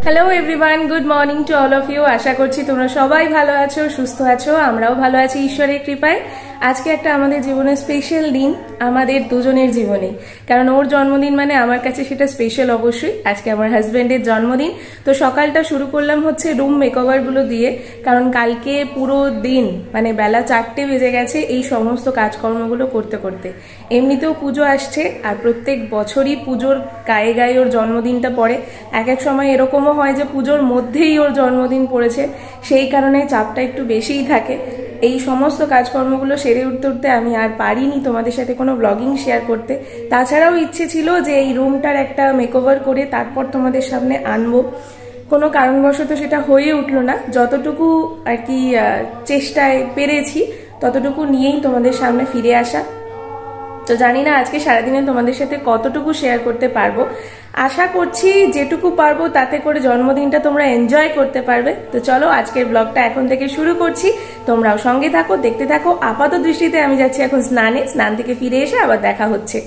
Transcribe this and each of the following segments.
Hello everyone, good morning to all of you. আশা করছি তোমরা সবাই ভালো আছো, সুস্থ আছো। আমরাও ভালো আছি ঈশ্বরের কৃপায়। আজকে একটা আমাদের জীবনের স্পেশাল দিন, আমাদের দুজনের জীবনে, কারণ ওর জন্মদিন মানে আমার কাছে সেটা স্পেশাল অবশ্যই। আজকে আমার হাজব্যান্ডের জন্মদিন, তো সকালটা শুরু করলাম হচ্ছে রুম মেকওভারগুলো দিয়ে, কারণ কালকে পুরো দিন মানে বেলা 4টে বেজে গেছে এই সমস্ত কাজকর্মগুলো করতে করতে। এমনিতেও পুজো আসছে, আর প্রত্যেক বছরই পুজোর গায়ে গায়ে ওর জন্মদিনটা পড়ে। এক এক সময় এরকমও হয় যে পুজোর মধ্যেই ওর জন্মদিন পড়েছে, সেই কারণে চাপটা একটু বেশিই থাকে। এই সমস্ত কাজকর্মগুলো সেরে উঠতে উঠতে আমি আর পারিনি তোমাদের সাথে কোনো ব্লগিং শেয়ার করতে। তাছাড়াও ইচ্ছে ছিল যে এই রুমটার একটা মেকওভার করে তারপর তোমাদের সামনে আনবো, কোনো কারণবশত সেটা হয়ে উঠলো না। যতটুকু আর কি চেষ্টায় পেরেছি ততটুকু নিয়েই তোমাদের সামনে ফিরে আসা। তো জানি না আজকে সারাদিনে তোমাদের সাথে কতটুকু শেয়ার করতে পারবো। আশা করছি যেটুকু পারবো তাতে করে জন্মদিনটা তোমরা এনজয় করতে পারবে। তো চলো আজকের ব্লগটা এখন থেকে শুরু করছি, তোমরাও সঙ্গে থাকো, দেখতে থাকো। আপাত দৃষ্টিতে আমি যাচ্ছি এখন স্নানে, স্নান থেকে ফিরে এসে আবার দেখা হচ্ছে।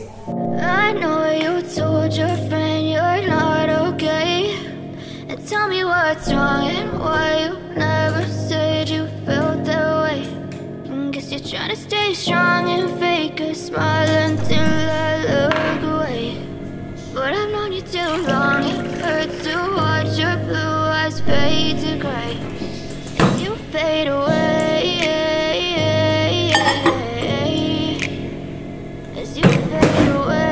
Tell me what's wrong and why you never said you felt that way. Guess you're trying to stay strong and fake a smile until I look away. But I've known you too long, it hurts to watch your blue eyes fade to gray as you fade away, as you fade away.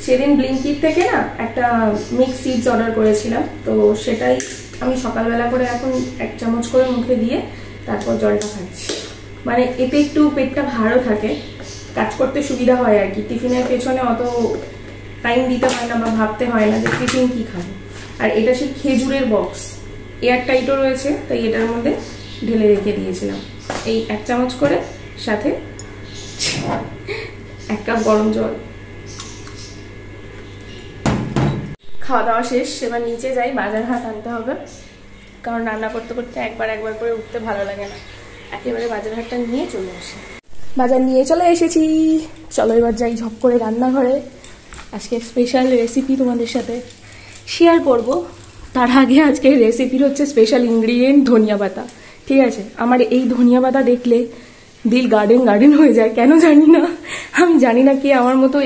সেদিন ব্লিঙ্কিট থেকে না একটা mix seeds order করেছিলাম, তো সেটাই আমি সকালবেলা করে এখন 1 চামচ করে মুখে দিয়ে তারপর জলটা খাচ্ছি। মানে এতে একটু পেটটা ভারও থাকে, কাজ করতে সুবিধা হয় আর কি। টিফিনের পেছনে অত টাইম দিতে হয় না বা ভাবতে হয় না যে টিফিন কি খাবো। আর এটা সেই খেজুরের বক্স, এয়ার টাইটও রয়েছে, তাই এটার মধ্যে ঢেলে রেখে দিয়েছিলাম। এই 1 চামচ করে, সাথে 1 কাপ গরম জল। খাওয়া দাওয়া শেষ, এবার নিচে যাই, বাজার হাট আনতে হবে, কারণ রান্না করতে করতে একবার করে উঠতে ভালো লাগে না। একেবারে বাজার হাটটা নিয়ে চলে আসি। বাজার নিয়ে চলে এসেছি, চলো এবার যাই ঝপ করে রান্নাঘরে। আজকে স্পেশাল রেসিপি তোমাদের সাথে শেয়ার করব। তার আগে আজকের রেসিপির হচ্ছে স্পেশাল ইনগ্রিডিয়েন্ট ধনিয়া পাতা। ঠিক আছে, আমার এই ধনিয়া পাতা দেখলে দিল গার্ডেন হয়ে যায়, কেন জানি না। আমি জানি না কে আমার মতো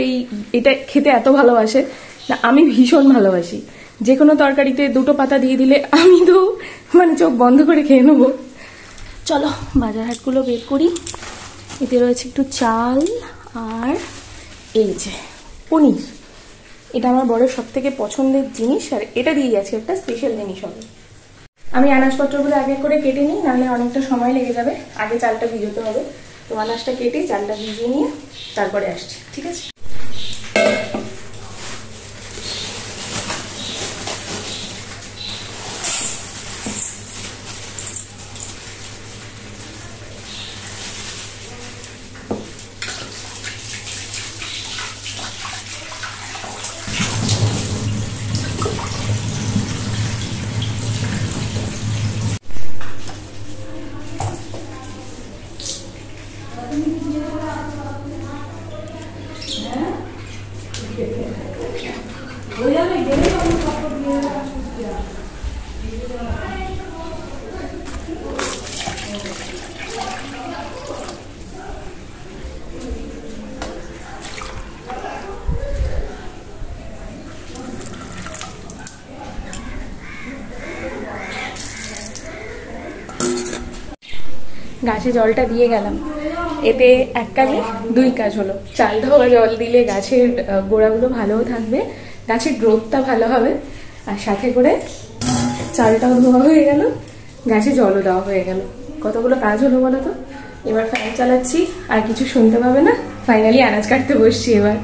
এটা খেতে এত ভালোবাসে না, আমি ভীষণ ভালোবাসি। যে কোনো তরকারিতে 2টো পাতা দিয়ে দিলে আমি তো মানে চোখ বন্ধ করে খেয়ে নেবো। চলো বাজার হাটগুলো বের করি। এতে রয়েছে একটু চাল আর এই যে পনির। এটা আমার বড় সব থেকে পছন্দের জিনিস, আর এটা দিয়ে গেছে একটা স্পেশাল জিনিস হবে। আমি আনাজপত্রগুলো আগে করে কেটে নিই, নাহলে অনেকটা সময় লেগে যাবে। আগে চালটা ভিজোতে হবে, তো আনাজটা কেটে চালটা ভিজিয়ে নিয়ে তারপরে আসছি, ঠিক আছে? গাছে জলটা দিয়ে গেলাম, এতে 1 কাজে 2 কাজ হলো। চাল ধোয়া জল দিলে গাছের গোড়াগুলো ভালোও থাকবে, গাছের গ্রোথটা ভালো হবে, আর সাথে করে চালটাও ধোয়া হয়ে গেল, গাছে জলও দেওয়া হয়ে গেল। কতগুলো কাজ হলো বলো তো। এবার ফ্যান চালাচ্ছি, আর কিছু শুনতে পাবে না। ফাইনালি আনাজ কাটতে বসছি এবার।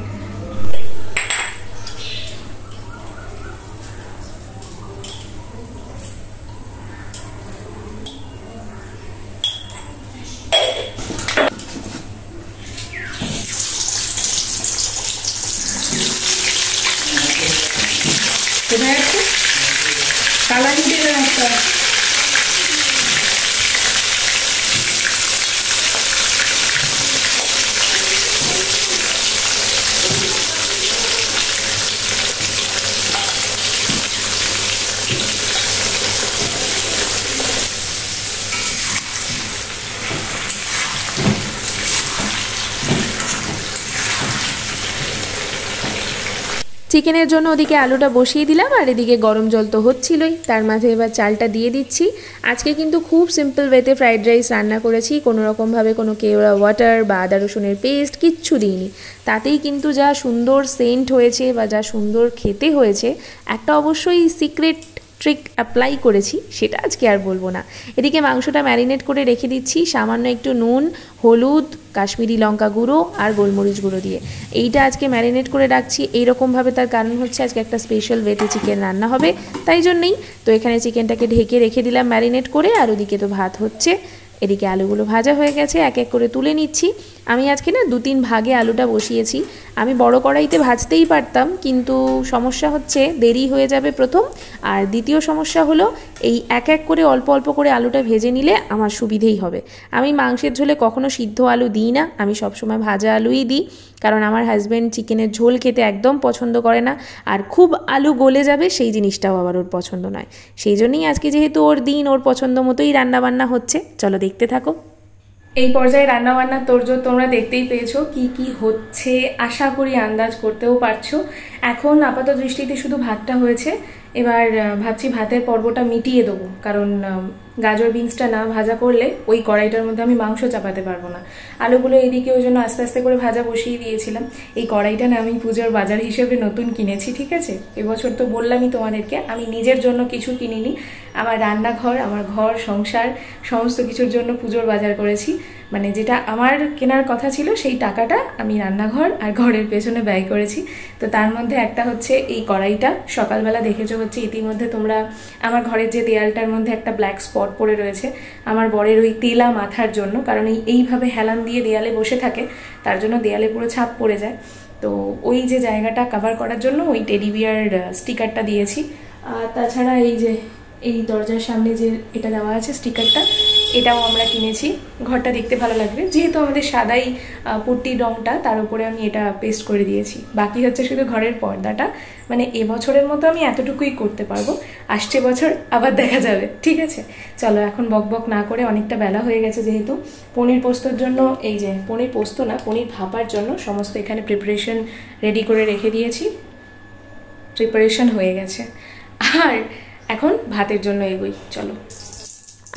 আচ্ছা চিকেনের জন্য ওদিকে আলুটা বসিয়ে দিলাম আর এদিকে গরম জল তো হচ্ছিলই, তার মাঝে এবার চালটা দিয়ে দিচ্ছি। আজকে কিন্তু খুব সিম্পল ওয়েতে ফ্রাইড রাইস রান্না করেছি, কোনো রকমভাবে কোনো কেওড়া ওয়াটার বা আদা রসুনের পেস্ট কিচ্ছু দিইনি। তাতেই কিন্তু যা সুন্দর সেন্ট হয়েছে বা যা সুন্দর খেতে হয়েছে, একটা অবশ্যই সিক্রেট ট্রিক অ্যাপ্লাই করেছি, সেটা আজকে আর বলবো না। এদিকে মাংসটা ম্যারিনেট করে রেখে দিচ্ছি সামান্য একটু নুন, হলুদ, কাশ্মীরি লঙ্কা গুঁড়ো আর গোলমরিচ গুঁড়ো দিয়ে। এইটা আজকে ম্যারিনেট করে রাখছি এইরকমভাবে, তার কারণ হচ্ছে আজকে একটা স্পেশাল ওয়েতে চিকেন রান্না হবে, তাই জন্যই। তো এখানে চিকেনটাকে ঢেকে রেখে দিলাম ম্যারিনেট করে, আর ওদিকে তো ভাত হচ্ছে। এদিকে আলুগুলো ভাজা হয়ে গেছে, এক এক করে তুলে নিচ্ছি। আমি আজকে না 2-3 ভাগে আলুটা বসিয়েছি। আমি বড় কড়াইতে ভাজতেই পারতাম, কিন্তু সমস্যা হচ্ছে দেরি হয়ে যাবে প্রথম, আর দ্বিতীয় সমস্যা হলো এই এক এক করে অল্প অল্প করে আলুটা ভেজে নিলে আমার সুবিধেই হবে। আমি মাংসের ঝোলে কখনো সিদ্ধ আলু দিই না, আমি সবসময় ভাজা আলুই দিই, কারণ আমার হাজব্যান্ড চিকেনের ঝোল খেতে একদম পছন্দ করে না, আর খুব আলু গলে যাবে সেই জিনিসটাও আবার ওর পছন্দ নয়। সেই জন্যই আজকে যেহেতু ওর দিন, ওর পছন্দ মতোই রান্নাবান্না হচ্ছে, চলো দেখতে থাকো। এই পর্যায়ে রান্নাবান্নার তোড়জোড় তোমরা দেখতেই পেয়েছো, কি কি হচ্ছে আশা করি আন্দাজ করতেও পারছো। এখন আপাত দৃষ্টিতে শুধু ভাতটা হয়েছে, এবার ভাবছি ভাতের পর্বটা মিটিয়ে দেবো, কারণ গাজর বিনসটা না ভাজা করলে ওই কড়াইটার মধ্যে আমি মাংস চাপাতে পারবো না। আলুগুলো এদিকে ওই জন্য আস্তে আস্তে করে ভাজা বসিয়ে দিয়েছিলাম। এই কড়াইটা না আমি পুজোর বাজার হিসেবে নতুন কিনেছি, ঠিক আছে? এবছর তো বললামই তোমাদেরকে, আমি নিজের জন্য কিছু কিনিনি, আমার রান্নাঘর, আমার ঘর সংসার সমস্ত কিছুর জন্য পুজোর বাজার করেছি। মানে যেটা আমার কেনার কথা ছিল সেই টাকাটা আমি রান্নাঘর আর ঘরের পেছনে ব্যয় করেছি। তো তার মধ্যে একটা হচ্ছে এই কড়াইটা। সকালবেলা দেখেছো হচ্ছে ইতিমধ্যে তোমরা আমার ঘরের যে দেয়ালটার মধ্যে একটা ব্ল্যাক স্পট পড়ে রয়েছে আমার বরের ওই তেলা মাথার জন্য, কারণ এইভাবে হেলান দিয়ে দেয়ালে বসে থাকে, তার জন্য দেয়ালে পুরো ছাপ পড়ে যায়। তো ওই যে জায়গাটা কভার করার জন্য ওই টেডি বিয়ার স্টিকারটা দিয়েছি। আর তাছাড়া এই যে এই দরজার সামনে যে এটা দেওয়া আছে স্টিকারটা, এটাও আমরা কিনেছি। ঘরটা দেখতে ভালো লাগবে, যেহেতু আমাদের সাদাই পুট্টির রঙটা, তার উপরে আমি এটা পেস্ট করে দিয়েছি। বাকি হচ্ছে শুধু ঘরের পর্দাটা, মানে এবছরের মতো আমি এতটুকুই করতে পারবো, আসছে বছর আবার দেখা যাবে, ঠিক আছে? চলো এখন বক বক না করে, অনেকটা বেলা হয়ে গেছে যেহেতু। পনির পোস্তর জন্য, এই যে পনির পোস্ত না, পনির ভাপার জন্য সমস্ত এখানে প্রিপারেশন রেডি করে রেখে দিয়েছি, প্রিপারেশন হয়ে গেছে। আর এখন ভাতের জন্য এগোই, চলো।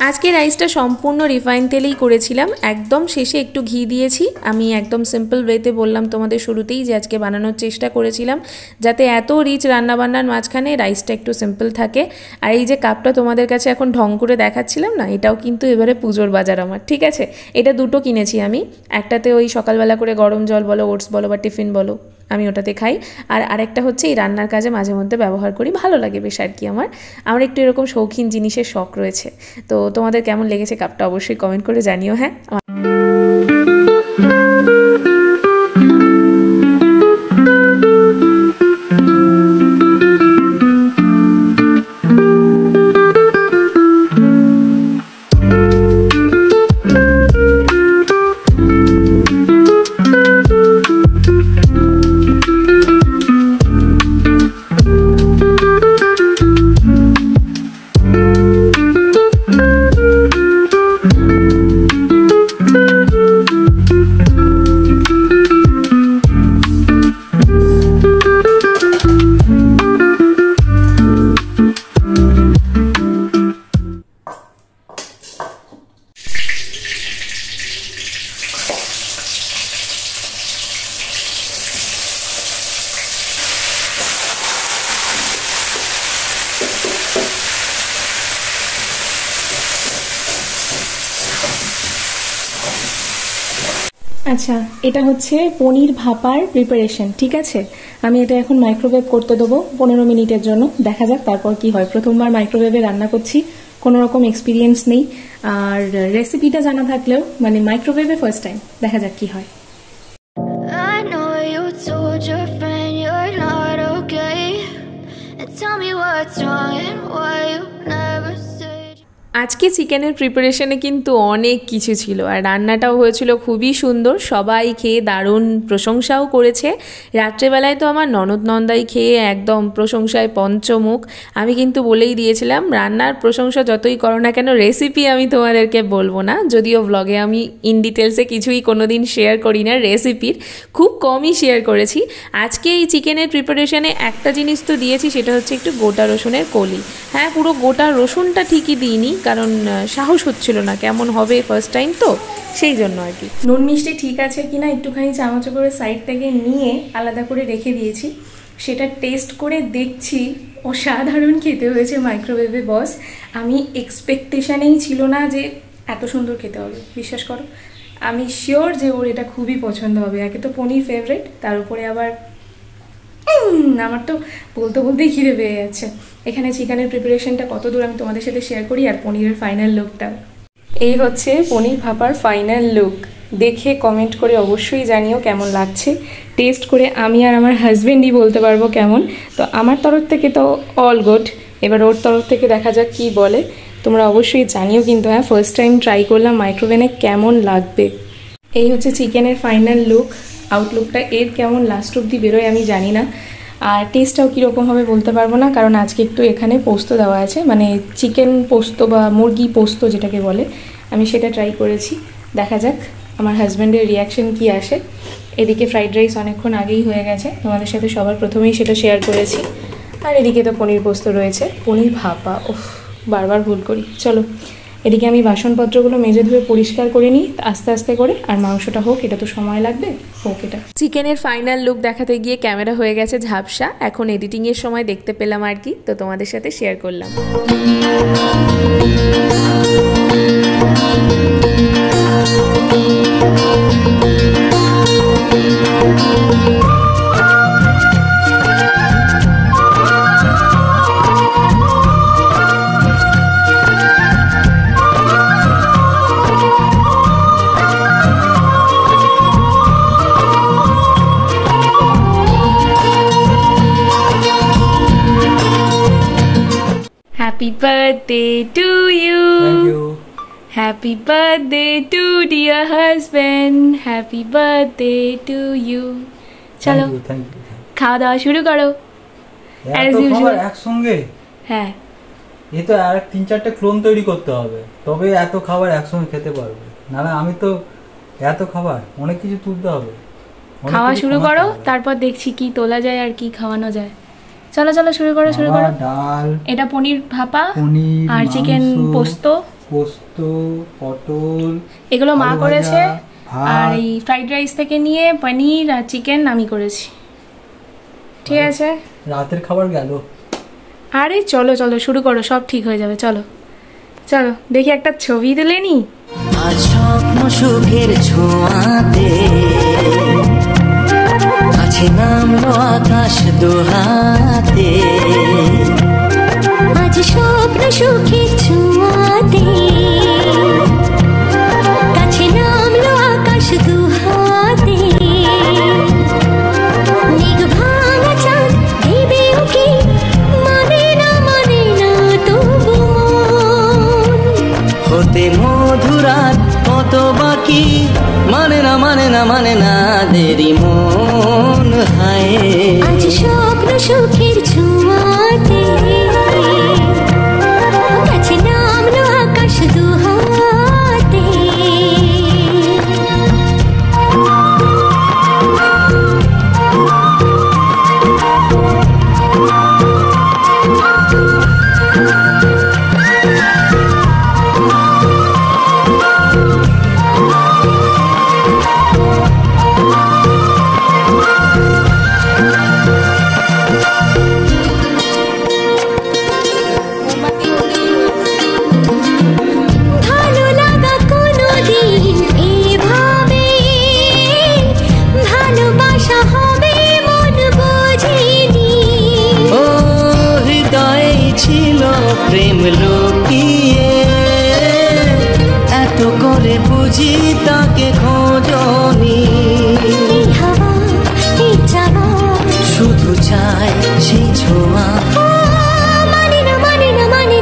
আজকে রাইসটা সম্পূর্ণ রিফাইন তেলেই করেছিলাম, একদম শেষে একটু ঘি দিয়েছি। আমি একদম সিম্পল ওয়েতে বললাম তোমাদের শুরুতেই যে আজকে বানানোর চেষ্টা করেছিলাম যাতে এত রিচ রান্নাবান্নার মাঝখানে রাইসটা একটু সিম্পল থাকে। আর এই যে কাপটা তোমাদের কাছে এখন ঢং করে দেখাচ্ছিলাম না, এটাও কিন্তু এবারে পুজোর বাজার আমার, ঠিক আছে? এটা দুটো কিনেছি আমি, একটাতে ওই সকালবেলা করে গরম জল বলো, ওটস বলো বা টিফিন বলো, আমি ওটাতে খাই। আর আরেকটা হচ্ছে এই রান্নার কাজে মাঝে মধ্যে ব্যবহার করি, ভালো লাগে বেশ আর কি। আমার একটু এরকম শৌখিন জিনিসের শখ রয়েছে। তো তোমাদের কেমন লেগেছে কাপটা অবশ্যই কমেন্ট করে জানিও। হ্যাঁ, আচ্ছা, এটা হচ্ছে পনির ভাপার প্রিপারেশন, ঠিক আছে? আমি এটা এখন মাইক্রোওয়েভ করতে দেবো 15 মিনিটের জন্য, দেখা যাক তারপর কি হয়। প্রথমবার মাইক্রোওয়েভে রান্না করছি, কোনো রকম এক্সপিরিয়েন্স নেই, আর রেসিপিটা জানা থাকলেও মানে মাইক্রোওয়েভে ফার্স্ট টাইম, দেখা যাক কি হয়। I know you told your friend you're not okay, and tell me what's wrong and why you never said আজকে চিকেনের প্রিপারেশনে কিন্তু অনেক কিছু ছিল আর রান্নাটাও হয়েছিল খুবই সুন্দর, সবাই খেয়ে দারুণ প্রশংসাও করেছে। রাত্রেবেলায় তো আমার ননদ নন্দাই খেয়ে একদম প্রশংসায় পঞ্চমুখ। আমি কিন্তু বলেই দিয়েছিলাম রান্নার প্রশংসা যতই করো না কেন রেসিপি আমি তোমাদেরকে বলবো না, যদিও ব্লগে আমি ইন ডিটেলসে কিছুই কোনোদিন শেয়ার করি না, রেসিপির খুব কমই শেয়ার করেছি। আজকে এই চিকেনের প্রিপারেশনে একটা জিনিস তো দিয়েছি, সেটা হচ্ছে একটু গোটা রসুনের কলি। হ্যাঁ, পুরো গোটা রসুনটা ঠিকই দিইনি, কারণ সাহস হচ্ছিল না, কেমন হবে ফার্স্ট টাইম তো সেই জন্য আর কি। নুন মিষ্টি ঠিক আছে কিনা একটুখানি চামচে করে সাইড থেকে নিয়ে আলাদা করে রেখে দিয়েছি, সেটা টেস্ট করে দেখছি। অসাধারণ খেতে হয়েছে মাইক্রোওয়েভে বস। আমি এক্সপেকটেশনেই ছিল না যে এত সুন্দর খেতে হবে, বিশ্বাস করো। আমি শিওর যে ওর এটা খুবই পছন্দ হবে। একে তো পনির ফেভারিট, তার উপরে আবার আমার তো বলতে বলতেই খিদে পেয়ে যাচ্ছে। এখানে চিকেনের প্রিপারেশনটা কত দূর আমি তোমাদের সাথে শেয়ার করি, আর পনিরের ফাইনাল লুকটা। এই হচ্ছে পনির ভাপার ফাইনাল লুক। দেখে কমেন্ট করে অবশ্যই জানিও কেমন লাগছে। টেস্ট করে আমি আর আমার হাজবেন্ডই বলতে পারবো কেমন। তো আমার তরফ থেকে তো অল গুড, এবার ওর তরফ থেকে দেখা যাক কি বলে। তোমরা অবশ্যই জানিও কিন্তু। হ্যাঁ, ফার্স্ট টাইম ট্রাই করলাম মাইক্রোওভেনে, কেমন লাগবে। এই হচ্ছে চিকেনের ফাইনাল লুক। আউটলুকটা এর কেমন লাস্ট অবধি বেরোয় আমি জানি না, আর টেস্টটাও কীরকম হবে বলতে পারবো না, কারণ আজকে একটু এখানে পোস্ত দেওয়া আছে, মানে চিকেন পোস্ত বা মুরগি পোস্ত যেটাকে বলে, আমি সেটা ট্রাই করেছি। দেখা যাক আমার হাজব্যান্ডের রিয়াকশন কি আসে। এদিকে ফ্রাইড রাইস অনেকক্ষণ আগেই হয়ে গেছে, তোমাদের সাথে সবার প্রথমেই সেটা শেয়ার করেছি। আর এদিকে তো পনির পোস্ত রয়েছে, পনির ভাপা, ওহ বারবার ভুল করি। চলো এদিকে আমি বাসনপত্রগুলো মেজে ধুয়ে পরিষ্কার করে নিই আস্তে আস্তে করে, আর মাংসটা হোক, এটা তো সময় লাগবে, হোক এটা। চিকেনের ফাইনাল লুক দেখাতে গিয়ে ক্যামেরা হয়ে গেছে ঝাপসা, এখন এডিটিংয়ের সময় দেখতে পেলাম আর কি, তো তোমাদের সাথে শেয়ার করলাম। Happy birthday to you. Thank you. Happy birthday to dear husband. Happy birthday to you. চলো Thank you. খাওয়া দাওয়া শুরু করো। As এত usual. খাবার একসঙ্গে? হ্যাঁ, এই তো আর 3-4টে ক্লোন তৈরি করতে হবে, তবে এত খাবার একসঙ্গে খেতে পারবে। নাহলে আমি তো এত খাবার অনেক কিছু তুলতে হবে। খাওয়া শুরু করো, তারপর দেখছি কি তোলা যায় আর কি খাওয়ানো যায়। চলো চলো শুরু করো শুরু করো। ডাল, এটা পনির ভাপা, পনির, আর চিকেন পোস্ত, পটল, এগুলো মা আলু করেছে। ভাজা, আর এই ফ্রাইড রাইস থেকে নিয়ে পনির আর চিকেন আমি করেছি। ঠিক আছে, রাতের খাবার গেল। আরে চলো চলো শুরু করো, সব ঠিক হয়ে যাবে। চলো চলো দেখি একটা ছবি তুলে নি। আজ স্বপ্ন সুখের ছোঁয়াতে আছে নামলো আকাশ দোহাতে, আজ স্বপ্ন সুখের ছোঁয়াতে কাছে নামলো আকাশ দুহাতে, মেঘ ভাঙা চাঁদ ভেবে ওকে মানে না তবু হতে মধুরাত কত বাকি, মানে না দেরি মন হায়। আজ স্বপ্ন সুখের ছোঁয়াতে কাছে নামলো আকাশ দুহাতে। প্রেম লুকিয়ে এত করে বুঝি তাকে খোঁজনি, শুধু চাই সেই ছোঁয়া, মানে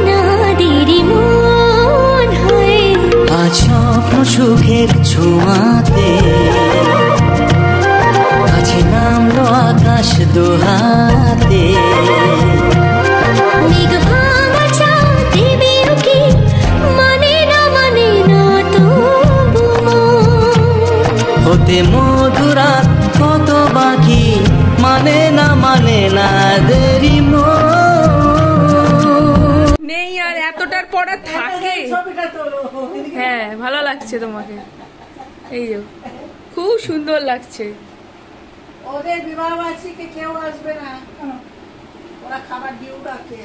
না দেরি মন সুখের ছোঁয়াতে কাছে নামলো আকাশ দোহাতে। মেঘ ভাঙা চাঁদ দেবেও কি মানে না তবু হতে মধুরাত কত বাকি মানে না দেরি নেই আর এতটার পর আর থাকে। হ্যাঁ ভালো লাগছে তোমাকে, এই যে খুব সুন্দর লাগছে। ওদের বিবাহ বার্ষিকী কেউ আসবে না, ওরা খাবার দিয়েও রাখে।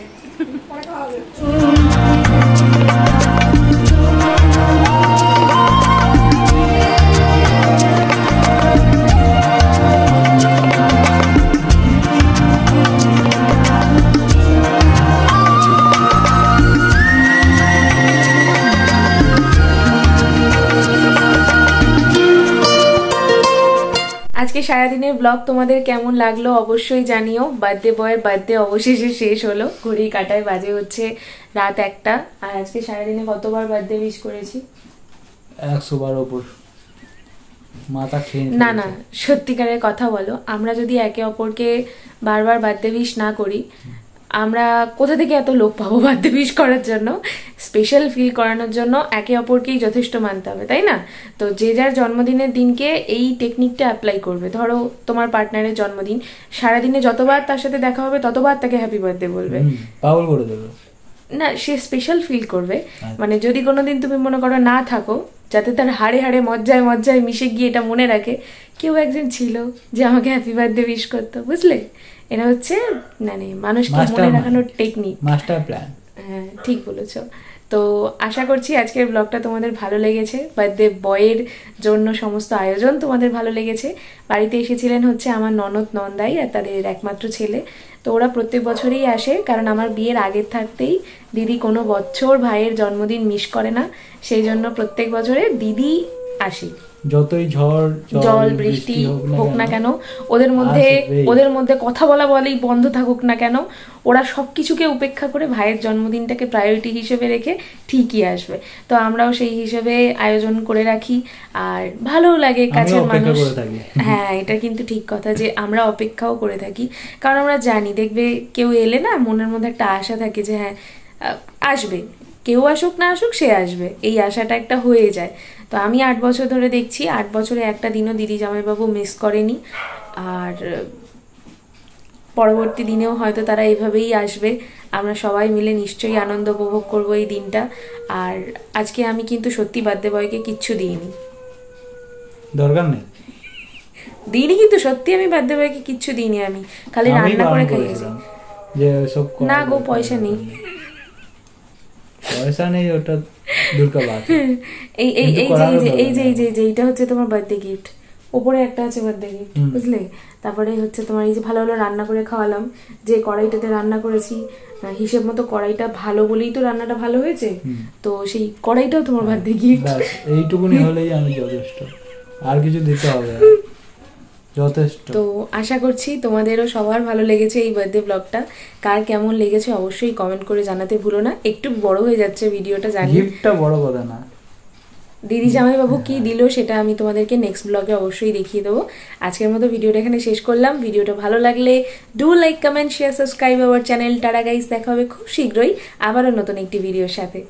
আজকে সারাদিনের ব্লগ তোমাদের কেমন লাগলো অবশ্যই জানিও। বার্থডে বয়ের বার্থডে অবশেষে শেষ হলো, ঘড়ির কাঁটায় বাজে হচ্ছে রাত 1টা। আর আজকে সারাদিনে কতবার বার্থডে উইশ করেছি? 100 বার ওপর। মাথা খেয়ে না না, সত্যিকারের কথা বলো, আমরা যদি একে অপরকে বারবার বার্থডে উইশ না করি, আমরা কোথা থেকে এত লোক পাবো বার্থডে উইশ করার জন্য? স্পেশাল ফিল করানোর জন্য একে অপরকেই যথেষ্ট মানতে হবে, তাই না? তো যে যার জন্মদিনের দিনকে এই টেকনিকটা অ্যাপ্লাই করবে। ধরো তোমার পার্টনারের জন্মদিন, সারাদিনে যতবার তার সাথে দেখা হবে ততবার তাকে হ্যাপি বার্থডে বলবে। পাগল করে দেবে না, সে স্পেশাল ফিল করবে। মানে যদি কোনোদিন তুমি মনে করো না থাকো, যাতে তার হাড়ে হাড়ে মজ্জায় মজ্জায় মিশে গিয়ে এটা মনে রাখে কেউ একজন ছিল যে আমাকে হ্যাপি বার্থডে উইশ করতো, বুঝলে? এটা হচ্ছে মানে মানুষকে মনে রাখানোর টেকনিক, মাস্টার প্ল্যান। হ্যাঁ ঠিক বলেছো। তো আশা করছি আজকের ব্লগটা তোমাদের ভালো লেগেছে। বার্থডে বয়ের জন্য সমস্ত আয়োজন তোমাদের ভালো লেগেছে। বাড়িতে এসেছিলেন হচ্ছে আমার ননদ নন্দাই আর তাদের একমাত্র ছেলে। তো ওরা প্রত্যেক বছরই আসে, কারণ আমার বিয়ের আগের থাকতেই দিদি কোনো বছর ভাইয়ের জন্মদিন মিস করে না, সেই জন্য প্রত্যেক বছরে দিদি আসে। যতই ঝড় জল বৃষ্টি হোক না কেন, ওদের মধ্যে কথা বলেই বন্ধ থাকুক না কেন, ওরা সবকিছুকে উপেক্ষা করে ভাইয়ের জন্মদিনটাকে প্রায়োরিটি হিসেবে রেখে ঠিকই আসবে। তো আমরাও সেই হিসেবে আয়োজন করে রাখি, আর ভালোও লাগে কাছের মানুষ। হ্যাঁ এটা কিন্তু ঠিক কথা যে আমরা অপেক্ষাও করে থাকি, কারণ আমরা জানি দেখবে কেউ এলে না মনের মধ্যে একটা আশা থাকে যে হ্যাঁ আসবে, কেউ আসুক না আসুক সে আসবে, এই আশাটা একটা হয়ে যায়। তো আমি 8 বছর ধরে দেখছি, 8 বছরে একটা দিনও দিদি জামাইবাবু মিস করেনি। আর পরবর্তী দিনেও হয়তো তারা এইভাবেই আসবে, আমরা সবাই মিলে নিশ্চয়ই আনন্দ উপভোগ করবো এই দিনটা। আর আজকে আমি কিন্তু সত্যি বার্থডে বয়কে কিচ্ছু দিইনি, দরকার নেই দিইনি, কিন্তু সত্যি আমি বার্থডে বয়কে কিচ্ছু দিইনি, আমি খালি রান্না করে খাইয়েছি। না গো পয়সা নেই, পয়সা নেই, ওটা দুর্গা বাত। এইটা হচ্ছে তোমার বার্থডে গিফট, ওপরে একটা আছে বার্থডে গিফট, বুঝলে? তারপরে হচ্ছে তোমার এই যে ভালো ভালো রান্না করে খাওয়ালাম, যে কড়াইটাতে রান্না করেছি হিসেব মতো কড়াইটা ভালো বলেই তো রান্নাটা ভালো হয়েছে, তো সেই কড়াইটাও তোমার বার্থডে গিফট। এইটুকুনি হলেই আমি যথেষ্ট, আর কিছু দিতে হবে যথেষ্ট। তো আশা করছি তোমাদেরও সবার ভালো লেগেছে এই বার্থডে ব্লগটা। কার কেমন লেগেছে অবশ্যই কমেন্ট করে জানাতে ভুলো না। একটু বড় হয়ে যাচ্ছে ভিডিওটা জানি, গিফটটা বড় কথা না, দিদি জামাইবাবু কি দিল সেটা আমি তোমাদেরকে নেক্সট ব্লগে অবশ্যই দেখিয়ে দেবো। আজকের মতো ভিডিওটা এখানে শেষ করলাম। ভিডিওটা ভালো লাগলে do like, comment, share, subscribe our channel. Tata guys, দেখা হবে খুব শীঘ্রই আবারও নতুন একটি ভিডিওর সাথে।